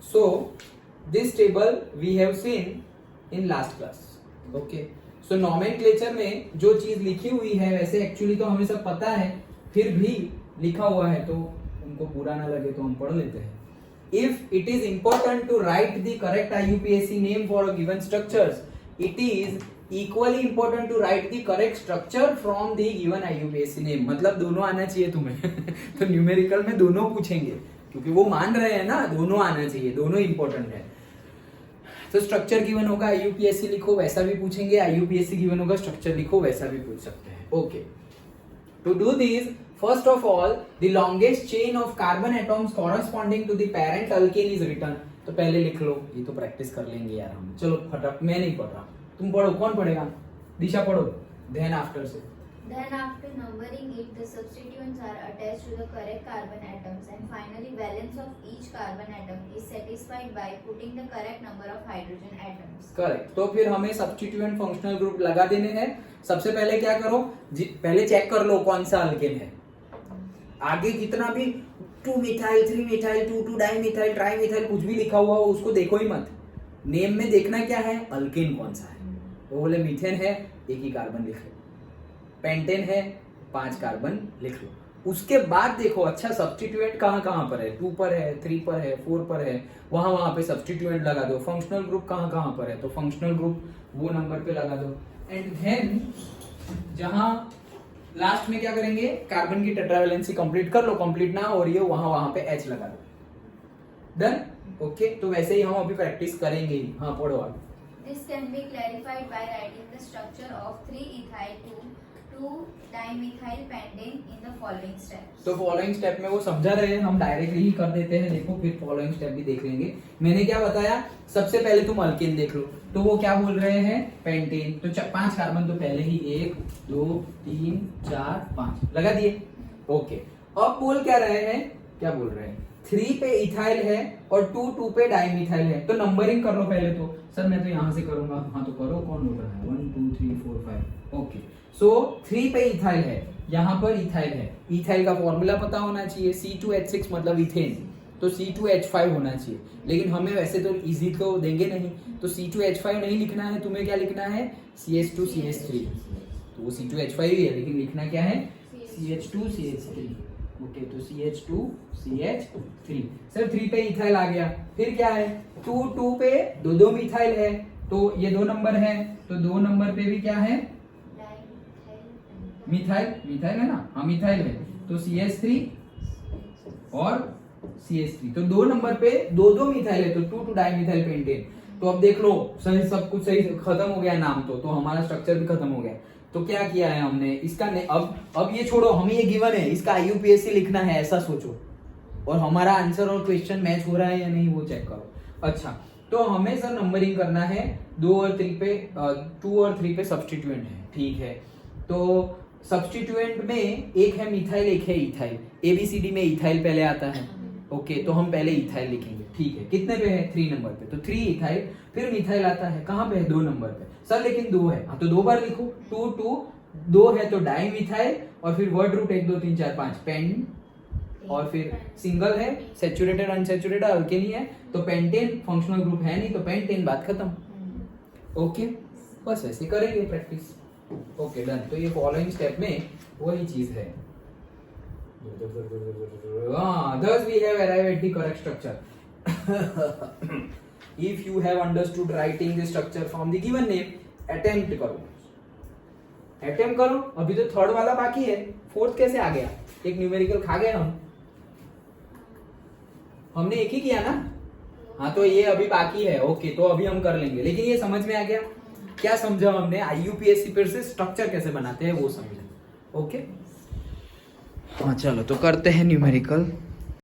So this table we have seen in last class. Okay. So nomenclature में जो चीज लिखी हुई है वैसे एक्चुअली तो हमें सब पता है, फिर भी लिखा हुआ है तो उनको बुरा ना लगे तो हम पढ़ लेते हैं. If it is important to write the correct IUPAC name for a given structures, it is equally important to write the correct structure from the given IUPAC name. मतलब दोनों आना चाहिए तुम्हें. तो न्यूमेरिकल में दोनों पूछेंगे क्योंकि वो मान रहे हैं ना, दोनों आना चाहिए, दोनों इंपॉर्टेंट है. तो स्ट्रक्चर गिवन होगा आईयूपीएससी लिखो वैसा भी पूछेंगे, आईयूपीएससी गिवन होगा स्ट्रक्चर लिखो वैसा भी पूछ सकते हैं. Okay, to do this first of all the longest chain of carbon atoms corresponding to the parent alkane is written. तो पहले लिख लो, ये तो प्रैक्टिस कर लेंगे यार हम. चलो फटाफट, मैं नहीं पढ़ रहा, तुम पढ़ो. कौन पढ़ेगा? दिशा पढ़ो. देन आफ्टर से Then after numbering it, the substituents are attached to the correct carbon atoms, and finally valence of each carbon atom is satisfied by putting the correct number of hydrogen atoms. Correct. तो फिर हमें substituent functional group लगा देने हैं. सबसे पहले क्या करो, पहले चेक कर लो कौन सा अल्केन है. आगे जितना भी 2 methyl 3 methyl 2 di methyl tri methyl कुछ भी लिखा हुआ हो उसको देखो ही मत. नेम में देखना क्या है, अल्केन कौन सा है. वो बोले मीथेन है, एक ही कार्बन लिख लो. पेंटेन है, 5 कार्बन लिख लो. उसके बाद देखो अच्छा सब्स्टिट्यूएंट कहाँ पर है, 2 पर है, 3 पर है, 4 पर है, वहां पे सब्स्टिट्यूएंट लगा दो. फंक्शनल ग्रुप कहाँ पर है, तो फंक्शनल ग्रुप वो नंबर पे लगा दो. एंड देन जहां लास्ट में क्या करेंगे, कार्बन की टेट्रावैलेंसी कंप्लीट कर लो. कंप्लीट ना हो रही है वहां पे H लगा दो. डन. ओके, तो वैसे ही हम अभी प्रैक्टिस करेंगे ही. हाँ पढ़ो आप. This can be clarified by writing the structure of 3-ethyl to 2-dimethyl pentane in the following steps. तो फॉलोइंग स्टेप में वो समझा रहे हैं, हम डायरेक्टली ही कर देते हैं. देखो फिर फॉलोइंग स्टेप भी देख लेंगे. मैंने क्या बताया, सबसे पहले तुम अल्केन देख लो. तो वो क्या बोल रहे हैं, पेंटेन. तो 5 कार्बन तो पहले ही 1 2 3 4 5 लगा दिए. ओके, अब बोल क्या रहे हैं, क्या बोल रहे हैं, 3 पे इथाइल है और 2 पे डाइमिथाइल है. तो नंबरिंग कर लो पहले. तो सर मैं तो यहाँ से करूंगा. हाँ तो करो, कौन बोल रहा है, 1 2 3 4 5. ओके, सो 3 पे इथाइल है, यहाँ पर इथाइल है. इथाइल का फॉर्मूला पता होना चाहिए, C2H6 मतलब इथेन. तो C2H5 होना चाहिए. लेकिन हमें वैसे तो इजी तो देंगे नहीं, तो C2H5 नहीं लिखना है. तुम्हें क्या लिखना है, CH2CH3. तो वो C2H5 ही है, लेकिन लिखना क्या है, CH2CH3. ओके, तो CH2CH3. सर 3 पे इथाइल आ गया. फिर क्या है, 2 पे 2 मिथाइल है. तो ये 2 नंबर है, तो 2 नंबर पे भी क्या है, मिथाइल है ना. हाँ मिथाइल है. तो CH3 और CH3. तो 2 नंबर पे 2 मिथाइल है, तो 2 डाइमिथाइल पेंटेन. तो अब देख लो, सही सब कुछ सही खत्म हो गया नाम. तो हमारा स्ट्रक्चर भी खत्म हो गया. तो क्या किया है हमने, इसका अब ये छोड़ो, हमें ये गिवन है, इसका आईयूपीएससी लिखना है ऐसा सोचो, और हमारा आंसर और क्वेश्चन मैच हो रहा है या नहीं वो चेक करो. अच्छा, तो हमें सर नंबरिंग करना है. 2 और 3 पे सब्स्टिट्यूएंट है. ठीक है, तो सब्स्टिट्यूएंट में एक है मिथाइल, एक है इथाइल. एबीसीडी में इथाइल पहले आता है. ओके, तो हम पहले इथाइल लिखेंगे. ठीक है, कितने पे है, 3 नंबर पे. तो 3 इथाइल, फिर मिथाइल आता है कहाँ पे है, 2 नंबर पे. सर लेकिन 2 है. हाँ तो 2 बार लिखो. 2 है तो डाई मिथाइल, और फिर वर्ड रूट 1 2 3 4 5 पेन, और फिर सिंगल है, सैचुरेटेड अनसैचुरेटेड अल्केन ही है. तो पेंटेन फंक्शनल ग्रुप है नहीं, तो पेंटेन, बात खत्म. ओके, बस ऐसे करेंगे प्रैक्टिस. Okay done. तो ये फॉलोइंग स्टेप में वही चीज है. Thus we have arrived at the correct structure. If you have understood writing the structure from the given name, attempt करो. अभी तो 3rd वाला बाकी है. 4th कैसे आ गया, एक न्यूमेरिकल खा गए हमने एक ही किया ना. हाँ तो ये अभी बाकी है. ओके, तो अभी हम कर लेंगे. लेकिन ये समझ में आ गया, क्या समझा हमने, आईयूपीएससी पर से स्ट्रक्चर कैसे बनाते हैं वो समझा. ओके, हाँ चलो तो करते हैं न्यूमेरिकल.